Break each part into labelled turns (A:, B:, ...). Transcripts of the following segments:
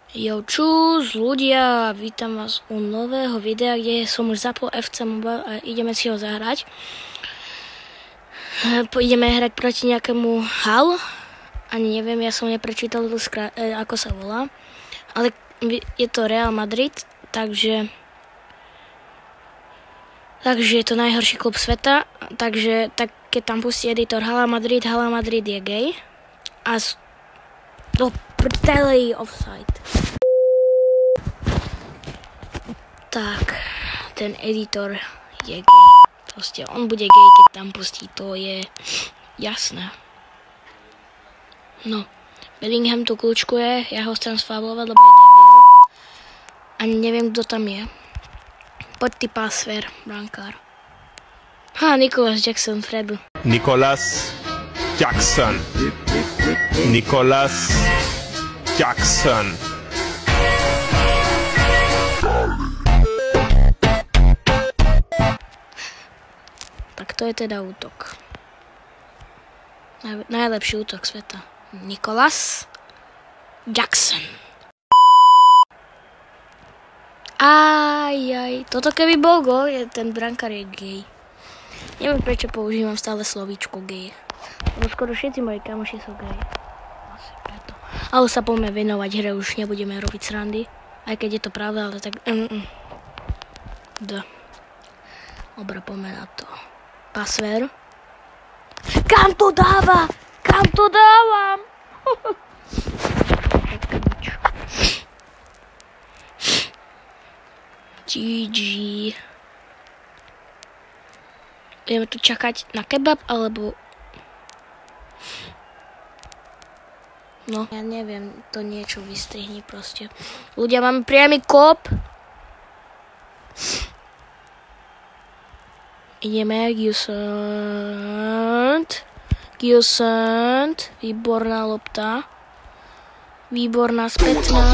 A: Jo, čus ľudia, vítam vás u nového videa, kde som už zapol FC Mobile a ideme si ho zahrať. Ideme hrať proti nejakému Hal, ani neviem, ja som neprečítal, ako sa volá, ale je to Real Madrid, takže je to najhorší klub sveta, takže tak keď tam pustí editor Hala Madrid je gay a do prdeli offside. Tak, ten editor je gay. Proste on bude gay, keď tam pustí, to je jasné. No, Bellingham tu kľúčkuje, ja ho chcem sfaulovať, lebo je debil. Ani neviem, kto tam je. Poď ty pásver, brankár. Nicolas Jackson, Fredu.
B: Nicolas Jackson. Nicolas Jackson.
A: Tak to je teda útok. Najlepší útok sveta. Nicolas Jackson. Toto keby bol gól, ten brankár je gay. Neviem, prečo používam stále slovíčko gay. Lebo skoro všetci moji kamoši sú gay. Asi preto. Ale sa poďme venovať hre, už nebudeme robiť srandy. Aj keď je to pravda, ale tak... Dobre, poďme na to. Pasver. Kam to dáva? Kam to dávam? GG. Budeme tu čakať na kebab, alebo... No, ja neviem, to niečo vystrihni proste. Ľudia, máme priamy kop. Ideme, Giusant. Výborná lopta. Výborná, spätná.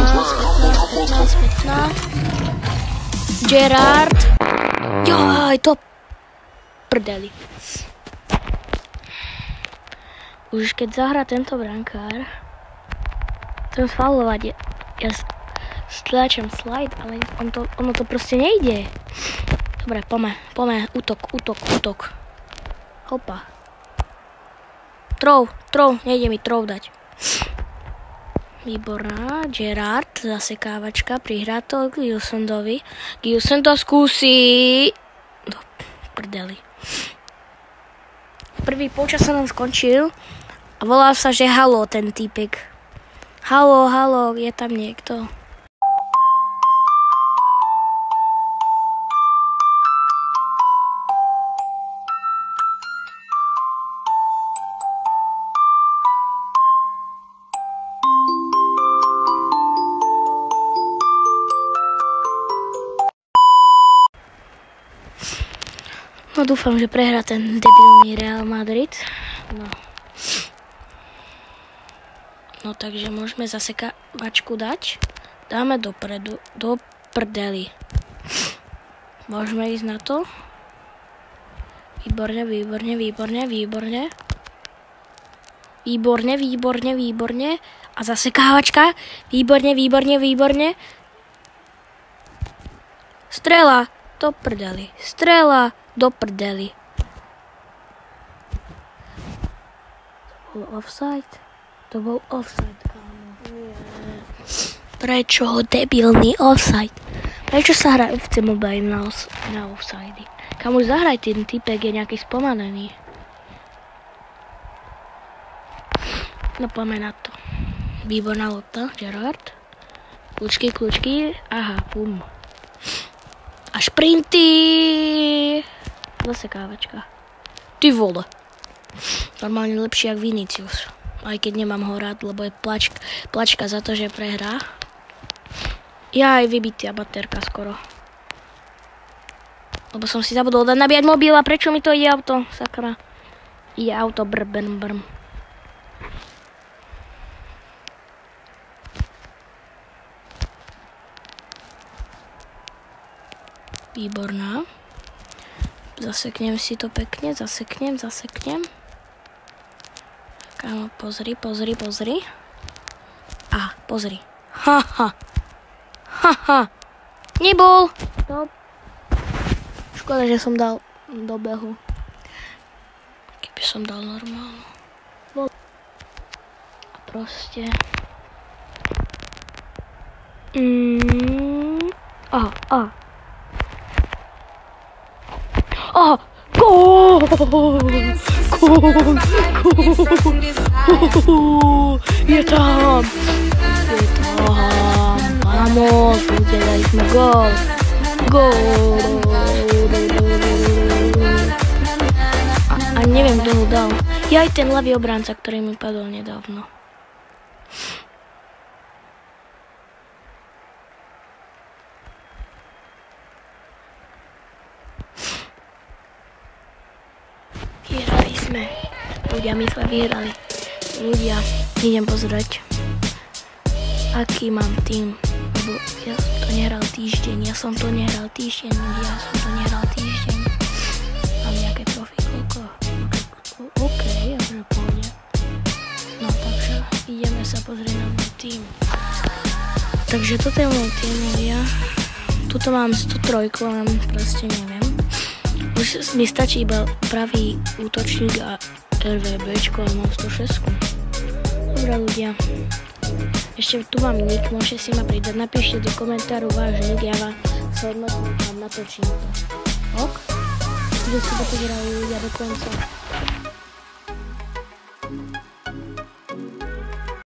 A: Gerard. Joj, to prdeli. Už keď zahrá tento brankár, chcem faulovať. Ja stlačam slide, ale ono to proste nejde. Dobre, poďme, útok. Hopa. Trov, nejde mi trov dať. Výborná, Gerard, zasekávačka, prihrá to Giusantovi. Giusan to skúsi. Do prdeli. Prvý polčas sa nám skončil a volá sa, že halo ten týpek. Halo, je tam niekto? No dúfam, že prehrá ten debilný Real Madrid. No takže môžeme zasekávačku dať. Dáme dopredu, do prdeli. Môžeme ísť na to. Výborne. Výborne. A zasekávačka. Výborne. Strela do prdeli. Do prdeli. To bol offside, kámo. Prečo debilný offside? Prečo sa hrá FC Mobile na offside? Kam už zahraj, ten typek je nejaký spomalený. No poďme na to. Výborná lopta, Gerard. Kľúčky. Aha, pum. A šprinty. Zasekávačka. Ty vole. Normálne lepšie jak Vinicius. Aj keď nemám ho rád, lebo je plačka za to, že prehrá. Ja aj vybitá baterka skoro. Lebo som si zabudol dať nabíjať mobil a prečo mi to ide auto? Sakra. Ide auto brm. Výborná. Zaseknem si to pekne, zaseknem. Kámo, pozri. A, pozri. Haha. Haha. Nebol. Stop. Škoda, že som dal do behu. Keby som dal normálnu. A proste. Aha, aha. Aha. Gól! Je tam! Je tam! Vamos! Udelali sme gól! Gól! A neviem, kto ho dal. Je aj ten ľavý obránca, ktorý mi padol nedávno. Vyhrali sme. Ľudia, my sme vyhrali. Ľudia, idem pozrieť, aký mám tým. Lebo ja som to nehral týždeň. Mám nejaké trofy, koľko? OK, akože pôjde. No takže ideme sa pozrieť na môj tým. Takže toto je môj tým, ľudia. Tuto mám 103, mám proste neviem. Už mi stačí iba pravý útočník a LVBčko, ale mám 106. Dobrá ľudia. Ešte tu mám nick, môžete si ma pridať. Napíšte do komentáru váš nick, ja vám sa hodnotím a natočím to. Ok? Že si to pozerajú ľudia do konca.